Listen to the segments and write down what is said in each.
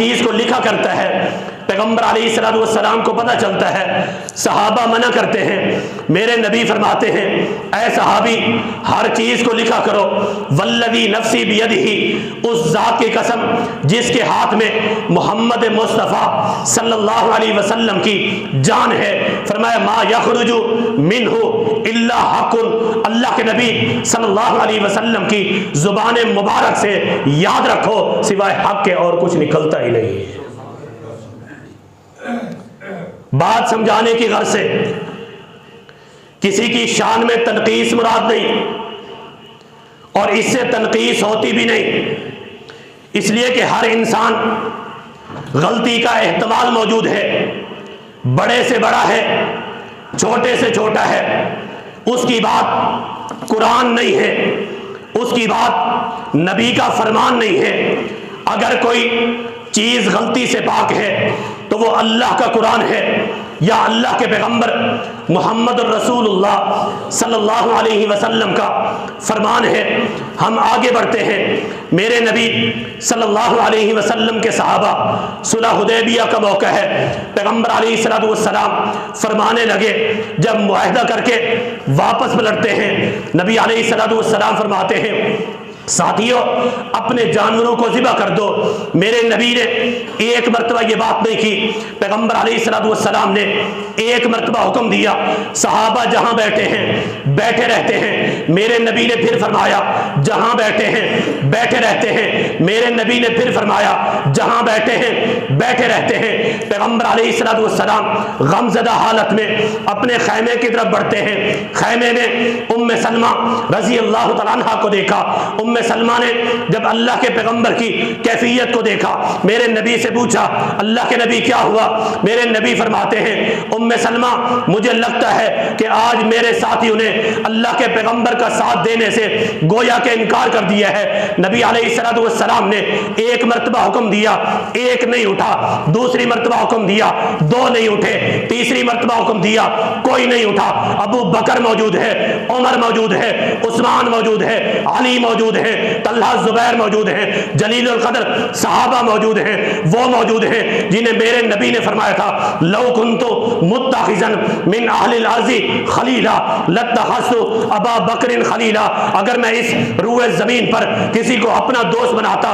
चीज़ को लिखा करता है। पैगम्बर अलैहिस्सलाम को पता चलता है, सहाबा मना करते हैं। मेरे नबी फरमाते हैं, ऐ सहाबी हर चीज़ को लिखा करो। वल्लज़ी नफ्सी बियदिही, उस ज़ात की कसम जिसके हाथ में मोहम्मद मुस्तफ़ा सल्लल्लाहु अलैहि वसल्लम की जान है। फरमाया मा यखरुजु मिन्हु इल्ला हक़्क़ुन, अल्लाह के नबी सल्लल्लाहु अलैहि वसल्लम की ज़ुबान मुबारक से याद रखो, सिवाय हक़ के और कुछ निकलता ही नहीं है। बात समझाने की गर्ज से किसी की शान में तनकीस मुराद नहीं, और इससे तनकीस होती भी नहीं, इसलिए कि हर इंसान गलती का एहतमाल मौजूद है। बड़े से बड़ा है, छोटे से छोटा है, उसकी बात कुरान नहीं है, उसकी बात नबी का फरमान नहीं है। अगर कोई चीज़ गलती से पाक है तो वो अल्लाह का कुरान है या अल्लाह के पैगंबर मोहम्मद रसूलुल्लाह सल्लल्लाहु अलैहि वसल्लम का फरमान है। हम आगे बढ़ते हैं। मेरे नबी सल्लल्लाहु अलैहि वसल्लम के सहाबा, सुलह हुदैबिया का मौका है, पैगंबर अलैहिस्सलाम फरमाने लगे, जब मुआहदा करके वापस पलटते हैं, नबी अलैहिस्सलाम फरमाते हैं, साथियों अपने जानवरों को ज़िबा कर दो। मेरे नबी ने एक मरतबा ये बात नहीं की, पैगंबर अलैहिस्सलाम ने एक मरतबा हुक्म दिया, सहाबा जहां बैठे हैं बैठे रहते हैं। मेरे नबी ने फिर फरमाया जहां बैठे हैं बैठे रहते हैं। मेरे नबी ने फिर फरमाया जहां बैठे हैं बैठे रहते हैं। पैगंबर अलैहिस्सलाम गमज़दा हालत में अपने खैमे की तरफ बढ़ते हैं। खैमे में उम्मे सलमा रज़ी अल्लाह तआला अन्हा को देखा। उम्मे सलमा ने जब अल्लाह के पैगंबर की कैफियत को देखा, मेरे नबी से पूछा, अल्लाह के नबी क्या हुआ? मेरे नबी फरमाते हैं, उम्मे सलमा मुझे लगता है कि आज मेरे साथियों ने अल्लाह के पैगंबर का साथ देने से गोया के इनकार कर दिया है। नबी अलैहिस्सलाम ने एक मरतबा हुक्म दिया, एक नहीं उठा, दूसरी मरतबा हुक्म दिया, दो नहीं उठे, तीसरी मरतबा हुक्म दिया, कोई नहीं उठा। अबू बकर मौजूद है, उमर मौजूद है, उस्मान मौजूद है, अली मौजूद है, तल्हा जुबैर मौजूद हैं, जलीलुल क़द्र सहाबा मौजूद हैं, वो मौजूद हैं जिन्हें मेरे नबी ने फरमाया था, लौ कुन्तु मुत्तखिज़न मिन अहलिल अर्ज़ि खलीला लत्तखज़्तु अबा बकरिन खलीला। अगर मैं इस रूए ज़मीन पर किसी को अपना दोस्त बनाता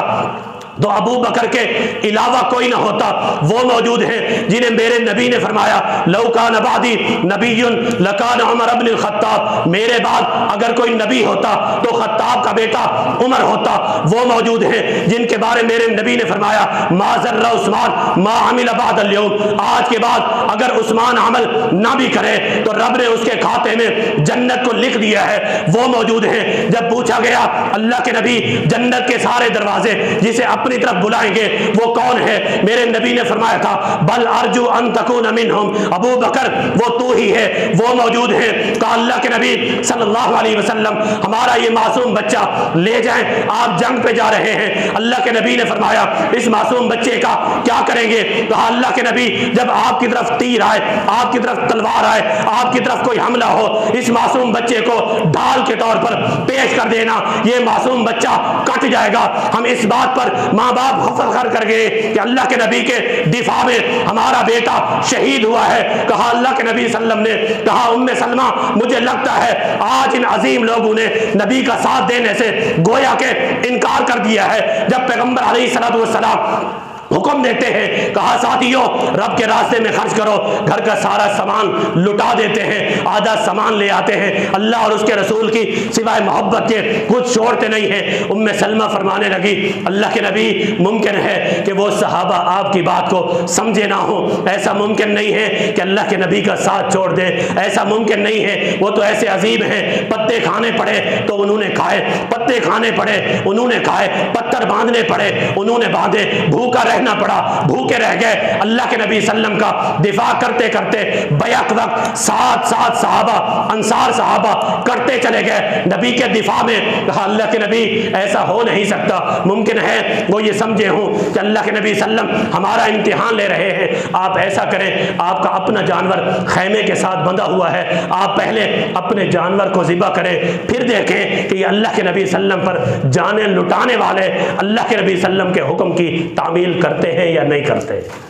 तो अबू बकर के अलावा कोई ना होता। वो मौजूद हैं जिन्हें मेरे नबी ने फरमाया, लौ कान बादी नबीयुन लकान उमर इब्न अल-खत्ताब, मेरे बाद अगर कोई नबी होता तो खत्ताब का बेटा उमर होता। वो मौजूद हैं जिनके बारे में मेरे नबी ने फरमाया, मा ज़र्रा उस्मान मा अमिल बाद अल-यौम, आज के बाद अगर उस्मान अमल ना भी करे तो रब ने उसके खाते में जन्नत को लिख दिया है। वो मौजूद हैं। जब पूछा गया अल्लाह के नबी जन्नत के सारे दरवाजे जिसे अपनी तरफ बुलाएंगे वो कौन है, मेरे नबी ने फरमाया था, बल अर्जु अन तकून मिनहुम, अबू बकर वो तू ही है। वो मौजूद हैं। कहा अल्लाह के नबी सल्लल्लाहु अलैहि वसल्लम हमारा ये मासूम बच्चा ले जाएं, आप जंग पे जा रहे हैं। अल्लाह के नबी ने फरमाया इस मासूम बच्चे का क्या करेंगे? कहा अल्लाह के नबी जब आपकी तरफ तीर आए, आपकी तरफ तलवार आए, आपकी तरफ कोई हमला हो, इस मासूम बच्चे को ढाल के तौर पर पेश कर देना, ये मासूम बच्चा कट जाएगा। हम इस बात पर माँ बाप गफल कर गए कि अल्लाह के नबी के दिफा में हमारा बेटा शहीद हुआ है। कहा अल्लाह के नबी सल्लम ने कहा, उम्मे सलमा मुझे लगता है आज इन अजीम लोगों ने नबी का साथ देने से गोया के इनकार कर दिया है। जब पैगंबर अलैहिस्सलाम हुक्म देते हैं, कहा साथियों रब के रास्ते में खर्च करो, घर का सारा सामान लुटा देते हैं, आधा सामान ले आते हैं, अल्लाह और उसके रसूल की सिवाय मोहब्बत के कुछ छोड़ते नहीं हैं। उम्मे सलमा फरमाने लगी, अल्लाह के नबी मुमकिन है कि वो सहाबा आपकी बात को समझे ना हो, ऐसा मुमकिन नहीं है कि अल्लाह के नबी का साथ छोड़ दे, ऐसा मुमकिन नहीं है। वो तो ऐसे अजीब हैं, पत्ते खाने पड़े तो उन्होंने खाए, पत्ते खाने पड़े उन्होंने खाए, पत्थर बांधने पड़े उन्होंने बांधे, भूखा रहना पड़ा भूखे रह गए। अल्लाह के नबी सल्लम का दिफा करते करते बैक वक्त साथ साथ सहाबा अंसार सहाबा करते चले गए नबी के दिफा में। कहा अल्लाह के नबी ऐसा हो नहीं सकता, मुमकिन है वो ये समझे हों कि अल्लाह के नबी सल्लम हमारा इम्तिहान ले रहे हैं। आप ऐसा करें, आपका अपना जानवर खैमे के साथ बंधा हुआ है, आप पहले अपने जानवर को ज़िबा करें, फिर देखें कि अल्लाह के नबी सल्लम पर जाने लुटाने वाले अल्लाह के नबी सल्लम के हुक्म की तामील करते हैं या नहीं करते।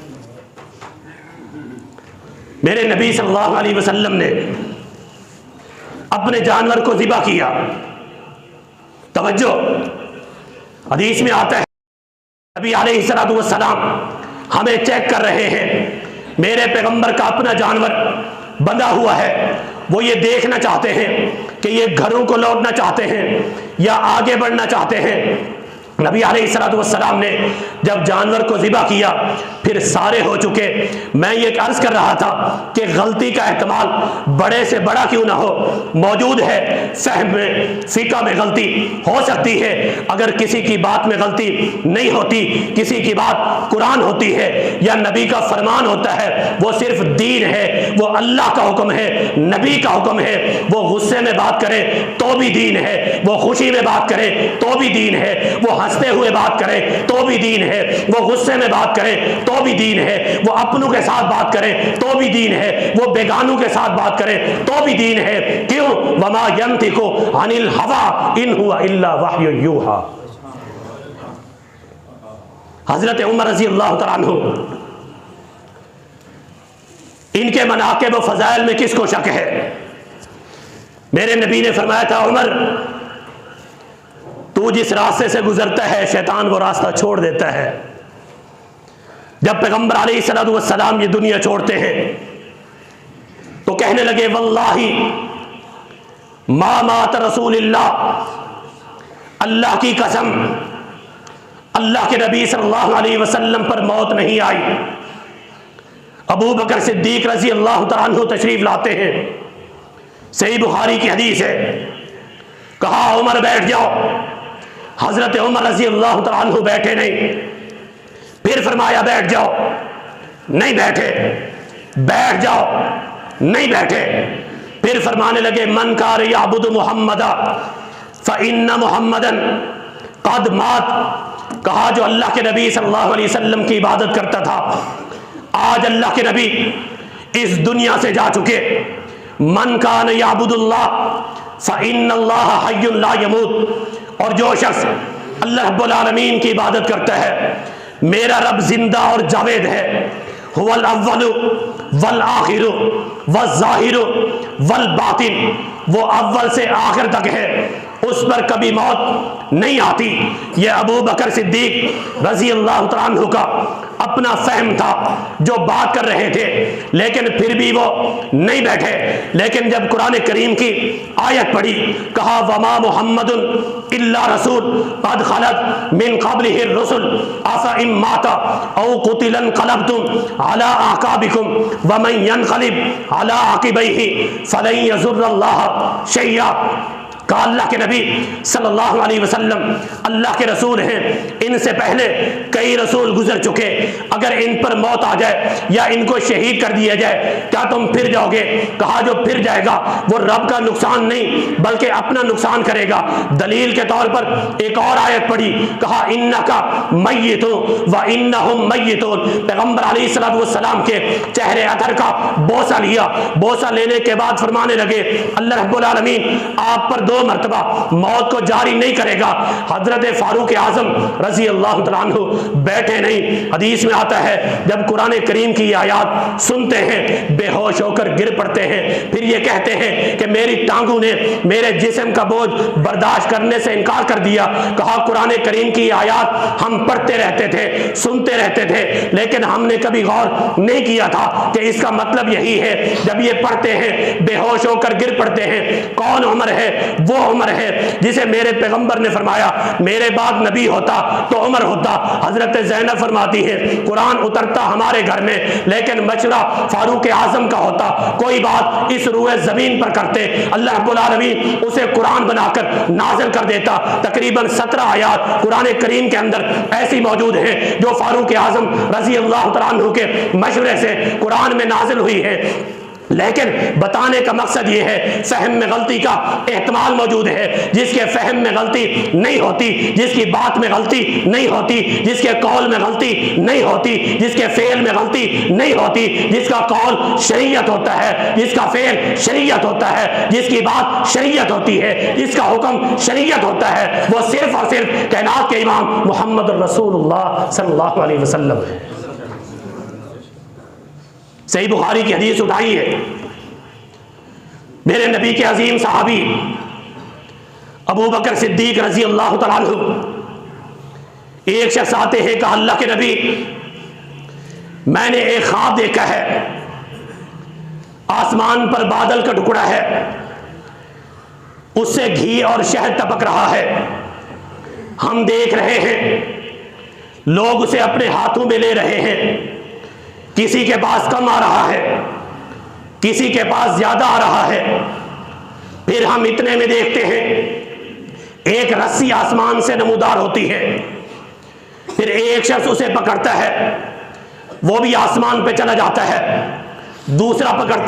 मेरे नबी सल्लल्लाहु अलैहि वसल्लम ने अपने जानवर को ज़िबा किया। तवज्जो, हदीस में आता है नबी अलैहिस्सलातु वस्सलाम हमें चेक कर रहे हैं, मेरे पैगंबर का अपना जानवर बंधा हुआ है, वो ये देखना चाहते हैं कि ये घरों को लौटना चाहते हैं या आगे बढ़ना चाहते हैं। नबी अलैहिस्सलातु वस्सलाम ने जब जानवर को ज़िबा किया, फिर सारे हो चुके, मैं ये अर्ज़ कर रहा था कि गलती का एहतमाल बड़े से बड़ा क्यों ना हो मौजूद है। फहम में, फ़िक़्ह में गलती हो सकती है, अगर किसी की बात में गलती नहीं होती, किसी की बात कुरान होती है या नबी का फरमान होता है, वो सिर्फ दीन है, वो अल्लाह का हुक्म है, नबी का हुक्म है। वो गुस्से में बात करे तो भी दीन है, वो खुशी में बात करे तो भी दीन है, वो हंसते हुए बात करे तो भी दीन है, वो गुस्से में बात करे तो भी दीन है, वो अपनों के साथ बात करे तो भी दीन है, वो बेगानों के साथ बात करे तो भी दीन है। क्यों? वमा यंतिकु अनिल हवा इन हुआ इल्ला वह्यु यूहा। हजरत उमर रज़ी अल्लाह तआला अन्हु, इनके मनाक़िब व फ़ज़ाइल में किसको शक है? मेरे नबी ने फरमाया था, उमर तू जिस रास्ते से गुजरता है शैतान वो रास्ता छोड़ देता है। जब पैगंबर अलैहिस्सलातु वस्सलाम ये दुनिया छोड़ते हैं तो कहने लगे, वल्लाही मा मात रसूलिल्लाह, अल्लाह की कसम अल्लाह के नबी सल्लल्लाहु अलैहि वसल्लम पर मौत नहीं आई। अबू बकर सिद्दीक रज़ी अल्लाह तआला अन्हु तशरीफ लाते हैं, सही बुखारी की हदीस है। कहा उमर बैठ जाओ, हजरत उमर रज़ी अल्लाह तआला अन्हु बैठे नहीं। फिर फरमाया बैठ जाओ, नहीं बैठे। बैठ जाओ, नहीं बैठे। फिर फरमाने लगे, मन कार याबुदु मुहम्मदा फ़इन्न मुहम्मदन क़द मात। कहा जो अल्लाह के नबी सल्लल्लाहु अलैहि वसल्लम की इबादत करता था, आज अल्लाह के नबी इस दुनिया से जा चुके। मन कान याबुदुल्लाह फ़इन्नल्लाह हय्युन ला यमूत। और जो शख्स अल्लाह रब्बुल आलमीन की इबादत करता है, मेरा रब जिंदा और जावेद है। हुवल अव्वलु वल आखिरु वज़ ज़ाहिरु वल बातिन, वो अव्वल से आखिर तक है, उस पर कभी मौत नहीं आती। ये अबू बकर सिद्दीक रज़ी अल्लाह तआला अन्हु का अपना फहम था, जो बात कर रहे थे, लेकिन फिर भी वो नहीं बैठे। लेकिन जब कुरान करीम की आयत पढ़ी, कहा वमा मुहम्मदुन इल्ला रसूल क़द खलत मिन क़ब्लिहि रुसुल अफ़ा इम माता औ क़ुतिला इंक़लबतुम अला अअक़ाबिकुम व मन यनक़लिब अला अक़िबैहि फ़लन यज़ुर्रल्लाह शैया। कहा अल्लाह के नबी सल्लल्लाहु अलैहि वसल्लम अल्लाह के रसूल हैं, इनसे पहले कई रसूल गुजर चुके, अगर इन पर मौत आ जाए या इनको शहीद कर दिया जाए, क्या तुम फिर जाओगे? कहा जो फिर जाएगा वो रब का नुकसान नहीं बल्कि अपना नुकसान करेगा। दलील के तौर पर एक और आयत पढ़ी, कहा इन्नका मय्यितुन व इन्नहुम मय्यितून। पैगंबर अलैहिस्सलातु वस्सलाम के चेहरे अधर का बोसा लिया। बोसा लेने के बाद फरमाने लगे, अल्लाह रब्बुल आलमीन आप पर 2 मरतबा मौत को जारी नहीं करेगा। हजरत फारूक आजम रजी अल्लाह तआला अन्हु बैठे नहीं। हदीस में आता है, जब कुरान करीम की आयत सुनते हैं बेहोश होकर गिर पड़ते हैं, फिर ये कहते हैं कि मेरी टांगों ने मेरे जिस्म का बोझ बर्दाश्त करने से इनकार कर दिया। कहा कुरान करीम की आयत हम पढ़ते रहते थे, सुनते रहते थे, लेकिन हमने कभी गौर नहीं किया था कि इसका मतलब यही है। जब ये पढ़ते हैं बेहोश होकर गिर पड़ते हैं, कौन उमर है? वो उमर है जिसे मेरे पैगंबर ने फरमाया मेरे बाद नबी होता तो उमर होता। हजरत ज़ैनब फरमाती है कुरान उतरता हमारे घर में, लेकिन मशवरा फारूक आजम का होता। कोई बात इस रूए ज़मीन पर करते, अल्लाह रब्बुल आलमीन उसे कुरान बनाकर नाज़िल कर देता। तकरीबन 17 आयात कुरान करीम के अंदर ऐसी मौजूद हैं जो फारूक आजम रजी अल्लाह तआला अन्हु के मशवरे से कुरान में नाजिल हुई है। लेकिन बताने का मकसद यह है, फहम में गलती का एहतमाल मौजूद है। जिसके फहम में गलती नहीं होती, जिसकी बात में गलती नहीं होती, जिसके कौल में गलती नहीं होती, जिसके फेल में गलती नहीं होती, जिसका कौल शरीयत होता है, जिसका फेल शरीयत होता है, जिसकी बात शरीयत होती है, जिसका हुक्म शरीयत होता है, वो सिर्फ और सिर्फ कायनात के इमाम मोहम्मद रसूलुल्लाह सल्लल्लाहु अलैहि वसल्लम है। सही बुखारी की हदीस उठाई है, मेरे नबी के अजीम सहाबी अबू बकर सिद्दीक रजी अल्लाह तआला अन्हु, एक शख्स आते हैं, कहा अल्लाह के नबी, मैंने एक ख्वाब देखा है, आसमान पर बादल का टुकड़ा है, उससे घी और शहद टपक रहा है, हम देख रहे हैं लोग उसे अपने हाथों में ले रहे हैं, किसी के पास कम आ रहा है, किसी के पास ज्यादा आ रहा है। फिर हम इतने में देखते हैं एक रस्सी आसमान से नमूदार होती है, फिर एक शख्स उसे पकड़ता है, वो भी आसमान पे चला जाता है, दूसरा पकड़ता